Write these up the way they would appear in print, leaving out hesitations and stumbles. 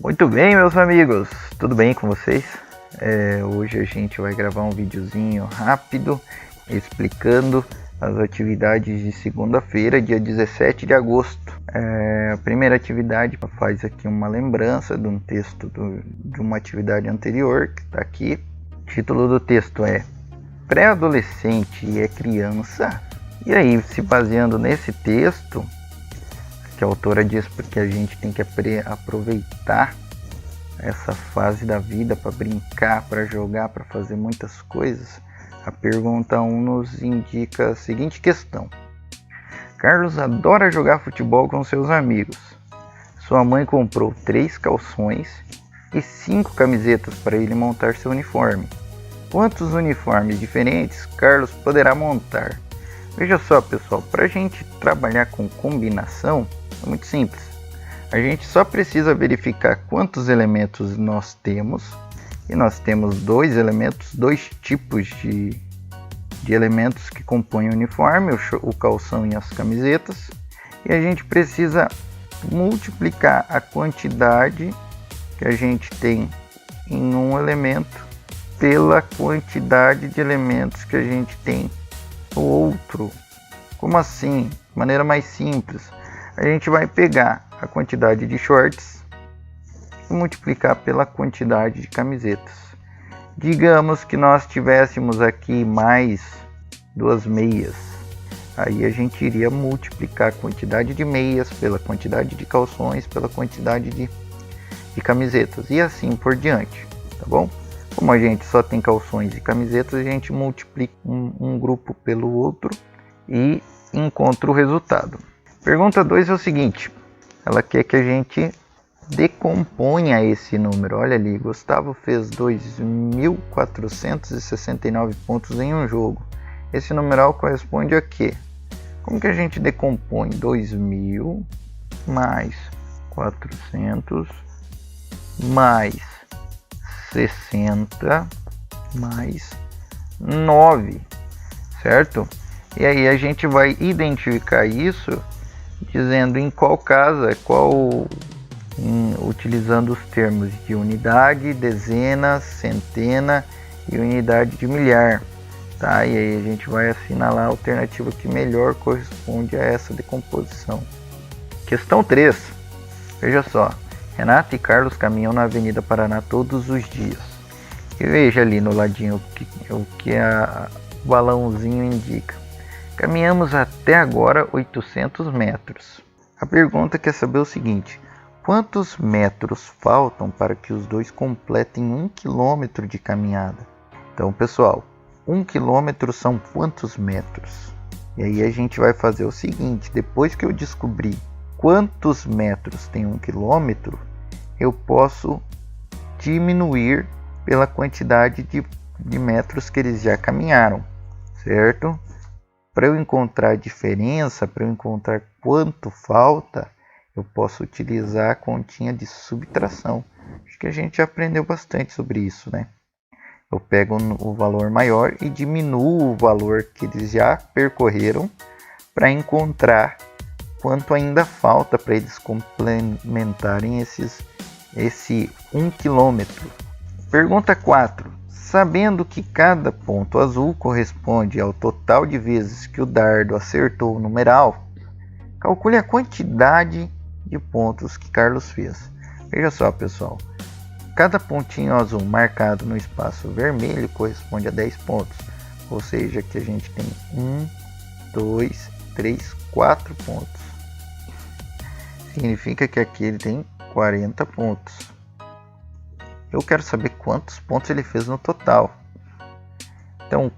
Muito bem, meus amigos, tudo bem com vocês? Hoje a gente vai gravar um videozinho rápido explicando as atividades de segunda-feira, dia 17 de agosto. A primeira atividade faz aqui uma lembrança de um texto de uma atividade anterior que está aqui. O título do texto é Pré-adolescente e é criança? E aí, se baseando nesse texto, que a autora diz porque a gente tem que aproveitar essa fase da vida para brincar, para jogar, para fazer muitas coisas. A pergunta 1 nos indica a seguinte questão: Carlos adora jogar futebol com seus amigos. Sua mãe comprou 3 calções e 5 camisetas para ele montar seu uniforme. Quantos uniformes diferentes Carlos poderá montar? Veja só, pessoal, para a gente trabalhar com combinação é muito simples. A gente só precisa verificar quantos elementos nós temos. E nós temos dois tipos de elementos que compõem o uniforme, o calção e as camisetas. E a gente precisa multiplicar a quantidade que a gente tem em um elemento pela quantidade de elementos que a gente tem no outro. Como assim? De maneira mais simples. A gente vai pegar a quantidade de shorts e multiplicar pela quantidade de camisetas. Digamos que nós tivéssemos aqui mais 2 meias. Aí a gente iria multiplicar a quantidade de meias pela quantidade de calções, pela quantidade de camisetas e assim por diante, tá bom? Como a gente só tem calções e camisetas, a gente multiplica um grupo pelo outro e encontra o resultado. Pergunta 2 é o seguinte: ela quer que a gente decomponha esse número. Olha ali, Gustavo fez 2.469 pontos em um jogo. Esse numeral corresponde a quê? Como que a gente decompõe 2.000 mais 400 mais 60 mais 9, certo? E aí a gente vai identificar isso dizendo em qual casa, utilizando os termos de unidade, dezena, centena e unidade de milhar, tá? E aí a gente vai assinalar a alternativa que melhor corresponde a essa decomposição. Questão 3. Veja só. Renata e Carlos caminham na Avenida Paraná todos os dias. E veja ali no ladinho o que o balãozinho indica. Caminhamos até agora 800 metros. A pergunta quer saber o seguinte: quantos metros faltam para que os dois completem 1 quilômetro de caminhada? Então, pessoal, 1 quilômetro são quantos metros? E aí a gente vai fazer o seguinte: depois que eu descobrir quantos metros tem 1 quilômetro, eu posso diminuir pela quantidade de metros que eles já caminharam, certo? Para eu encontrar a diferença, para eu encontrar quanto falta, eu posso utilizar a continha de subtração. Acho que a gente já aprendeu bastante sobre isso, né? Eu pego o valor maior e diminuo o valor que eles já percorreram para encontrar quanto ainda falta para eles complementarem esse 1 quilômetro. Pergunta 4. Sabendo que cada ponto azul corresponde ao total de vezes que o dardo acertou o numeral, calcule a quantidade de pontos que Carlos fez. Veja só, pessoal. Cada pontinho azul marcado no espaço vermelho corresponde a 10 pontos. Ou seja, que a gente tem 1, 2, 3, 4 pontos. Significa que aqui ele tem 40 pontos. Eu quero saber quantos pontos ele fez no total. Então,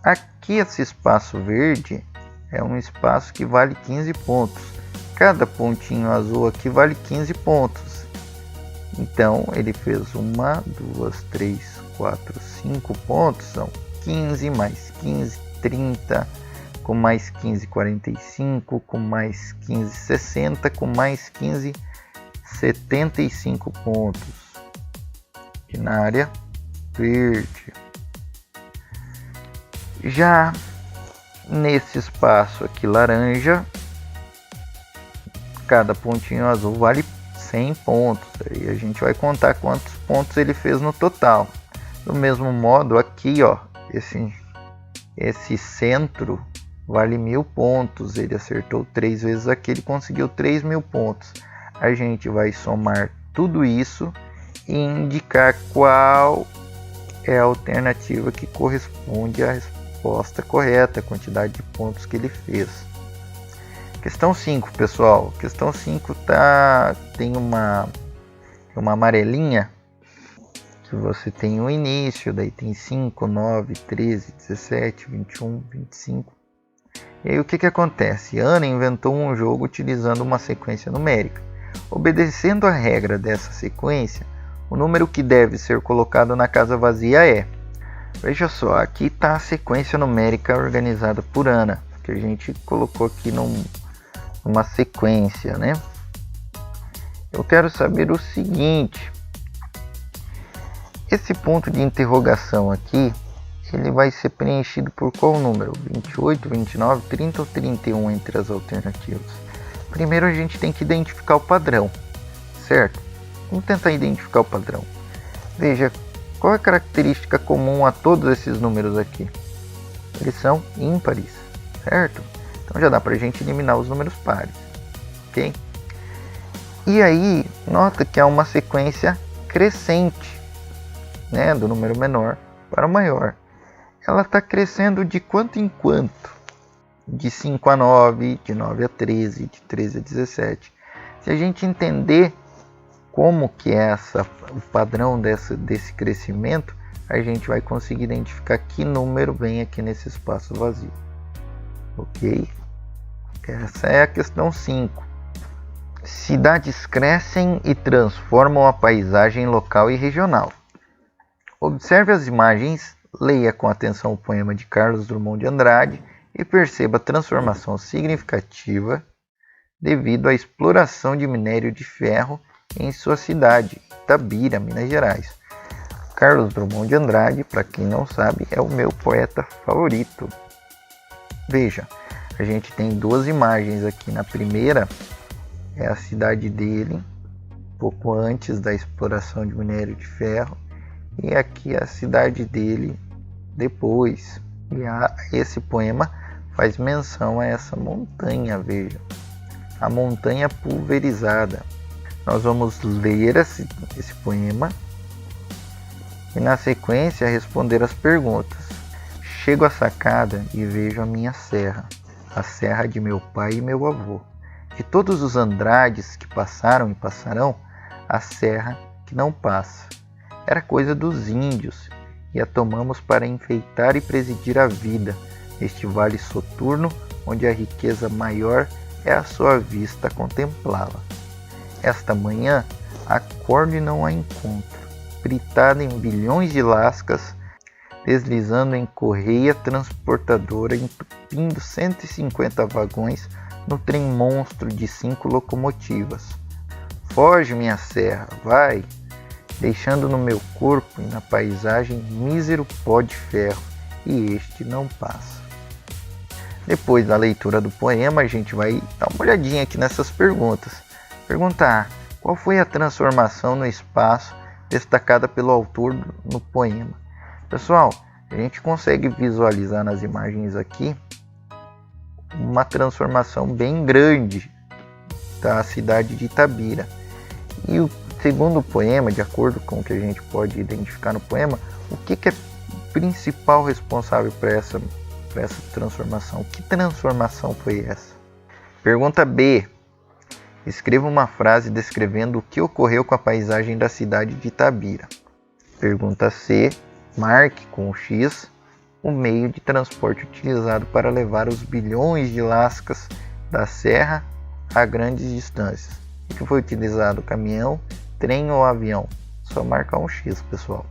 aqui esse espaço verde é um espaço que vale 15 pontos. Cada pontinho azul aqui vale 15 pontos. Então, ele fez 1, 2, 3, 4, 5 pontos. São 15 mais 15, 30. Com mais 15, 45. Com mais 15, 60. Com mais 15, 75 pontos. E na área verde. Já nesse espaço aqui laranja, cada pontinho azul vale 100 pontos. Aí a gente vai contar quantos pontos ele fez no total. Do mesmo modo, aqui, ó, esse centro vale 1000 pontos. Ele acertou 3 vezes aqui, ele conseguiu 3.000 pontos. A gente vai somar tudo isso e indicar qual é a alternativa que corresponde à resposta correta, a quantidade de pontos que ele fez. Questão 5, pessoal. Questão 5 tem uma amarelinha, que você tem o início, daí tem 5, 9, 13, 17, 21, 25. E aí o que acontece? Ana inventou um jogo utilizando uma sequência numérica. Obedecendo a regra dessa sequência, o número que deve ser colocado na casa vazia é... Veja só, aqui está a sequência numérica organizada por Ana, que a gente colocou aqui numa sequência, né? Eu quero saber o seguinte: esse ponto de interrogação aqui, ele vai ser preenchido por qual número? 28, 29, 30 ou 31 entre as alternativas? Primeiro a gente tem que identificar o padrão, certo? Vamos tentar identificar o padrão. Veja, qual é a característica comum a todos esses números aqui? Eles são ímpares, certo? Então já dá para a gente eliminar os números pares, ok? E aí, nota que há uma sequência crescente, né? Do número menor para o maior. Ela está crescendo de quanto em quanto? De 5 a 9, de 9 a 13, de 13 a 17. Se a gente entender como que é o padrão desse crescimento, a gente vai conseguir identificar que número vem aqui nesse espaço vazio. Ok? Essa é a questão 5. Cidades crescem e transformam a paisagem local e regional. Observe as imagens, leia com atenção o poema de Carlos Drummond de Andrade e perceba a transformação significativa devido à exploração de minério de ferro em sua cidade, Itabira, Minas Gerais. Carlos Drummond de Andrade, para quem não sabe, é o meu poeta favorito. Veja, a gente tem duas imagens aqui. Na primeira é a cidade dele, pouco antes da exploração de minério de ferro, e aqui a cidade dele depois. E esse poema faz menção a essa montanha, veja, a montanha pulverizada. Nós vamos ler esse poema e na sequência responder as perguntas. Chego à sacada e vejo a minha serra, a serra de meu pai e meu avô. De todos os Andrades que passaram e passarão, a serra que não passa. Era coisa dos índios e a tomamos para enfeitar e presidir a vida neste vale soturno, onde a riqueza maior é a sua vista contemplá-la. Esta manhã acordo e não a encontro, fritada em bilhões de lascas, deslizando em correia transportadora, entupindo 150 vagões no trem monstro de 5 locomotivas. Foge, minha serra, vai, deixando no meu corpo e na paisagem mísero pó de ferro, e este não passa. Depois da leitura do poema, a gente vai dar uma olhadinha aqui nessas perguntas. Pergunta A: qual foi a transformação no espaço destacada pelo autor no poema? Pessoal, a gente consegue visualizar nas imagens aqui uma transformação bem grande da cidade de Itabira. E o segundo poema, de acordo com o que a gente pode identificar no poema, o que é o principal responsável por essa transformação? Que transformação foi essa? Pergunta B: escreva uma frase descrevendo o que ocorreu com a paisagem da cidade de Itabira. Pergunta C: marque com o X o meio de transporte utilizado para levar os bilhões de lascas da serra a grandes distâncias. O que foi utilizado? Caminhão, trem ou avião? Só marcar um X, pessoal.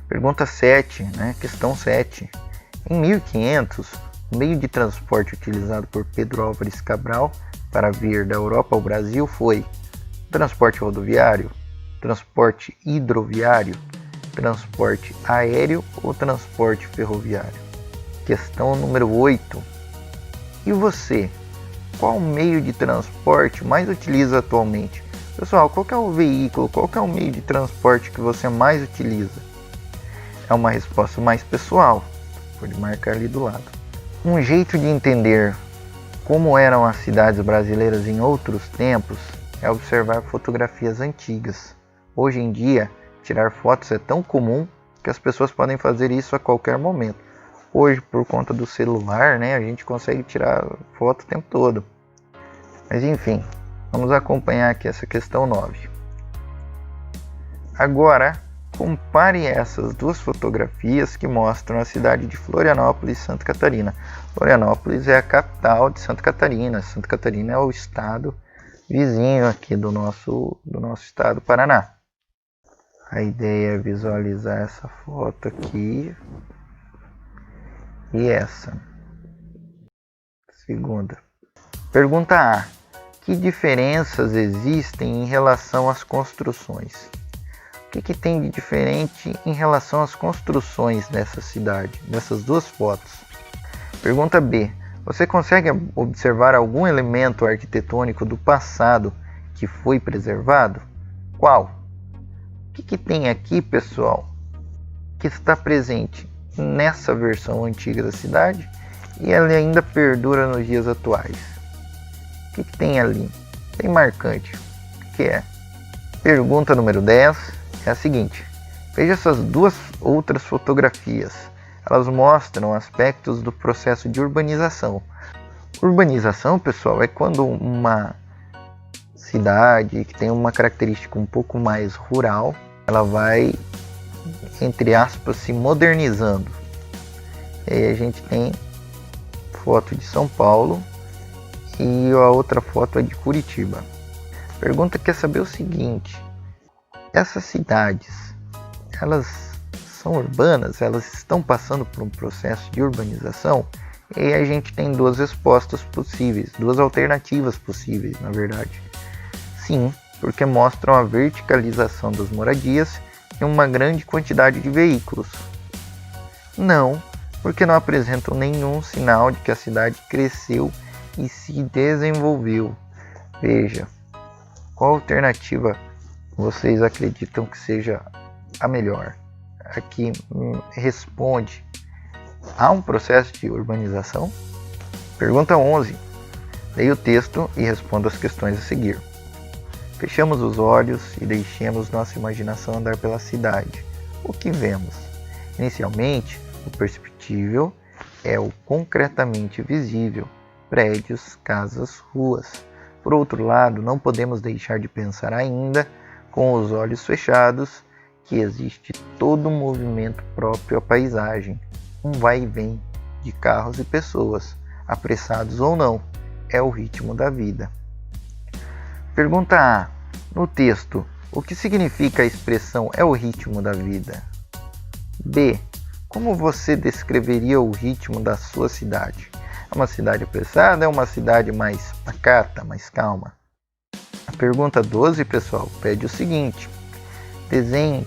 Pergunta 7, questão 7. Em 1500, o meio de transporte utilizado por Pedro Álvares Cabral para vir da Europa ao Brasil foi transporte rodoviário, transporte hidroviário, transporte aéreo ou transporte ferroviário? Questão número 8. E você? Qual meio de transporte mais utiliza atualmente? Pessoal, qual que é o veículo, qual que é o meio de transporte que você mais utiliza? É uma resposta mais pessoal, pode marcar ali do lado. Um jeito de entender como eram as cidades brasileiras em outros tempos é observar fotografias antigas. Hoje em dia, tirar fotos é tão comum que as pessoas podem fazer isso a qualquer momento. Hoje, por conta do celular, né, a gente consegue tirar foto o tempo todo. Mas enfim, vamos acompanhar aqui essa questão 9. Agora, compare essas duas fotografias que mostram a cidade de Florianópolis, Santa Catarina. Florianópolis é a capital de Santa Catarina. Santa Catarina é o estado vizinho aqui do nosso estado, Paraná. A ideia é visualizar essa foto aqui e essa. Segunda. Pergunta A. Que diferenças existem em relação às construções? O que tem de diferente em relação às construções dessa cidade, dessas duas fotos? Pergunta B. Você consegue observar algum elemento arquitetônico do passado que foi preservado? Qual? O que tem aqui, pessoal, que está presente nessa versão antiga da cidade e ela ainda perdura nos dias atuais? O que tem ali? Bem marcante. O que é? Pergunta número 10 é a seguinte. Veja essas duas outras fotografias. Elas mostram aspectos do processo de urbanização. Urbanização, pessoal, é quando uma cidade que tem uma característica um pouco mais rural, ela vai, entre aspas, se modernizando. E aí a gente tem foto de São Paulo e a outra foto é de Curitiba. A pergunta quer saber o seguinte: essas cidades, elas são urbanas? Elas estão passando por um processo de urbanização? E aí a gente tem duas respostas possíveis, duas alternativas possíveis, na verdade. Sim, porque mostram a verticalização das moradias e uma grande quantidade de veículos. Não, porque não apresentam nenhum sinal de que a cidade cresceu e se desenvolveu. Veja, qual alternativa vocês acreditam que seja a melhor? Aqui responde: há um processo de urbanização? Pergunta 11. Leia o texto e responda as questões a seguir. Fechamos os olhos e deixemos nossa imaginação andar pela cidade. O que vemos? Inicialmente, o perceptível é o concretamente visível: prédios, casas, ruas. Por outro lado, não podemos deixar de pensar ainda, com os olhos fechados, que existe todo um movimento próprio à paisagem, um vai e vem de carros e pessoas, apressados ou não, é o ritmo da vida. Pergunta A. No texto, o que significa a expressão é o ritmo da vida? B. Como você descreveria o ritmo da sua cidade? É uma cidade apressada? É uma cidade mais pacata, mais calma? A pergunta 12, pessoal, pede o seguinte: desenhe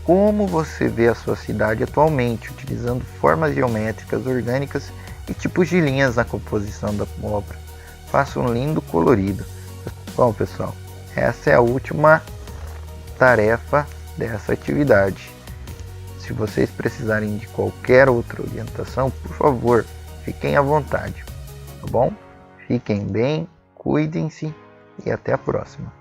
como você vê a sua cidade atualmente, utilizando formas geométricas, orgânicas e tipos de linhas na composição da obra. Faça um lindo colorido. Bom, pessoal, essa é a última tarefa dessa atividade. Se vocês precisarem de qualquer outra orientação, por favor, fiquem à vontade, tá bom? Fiquem bem, cuidem-se e até a próxima.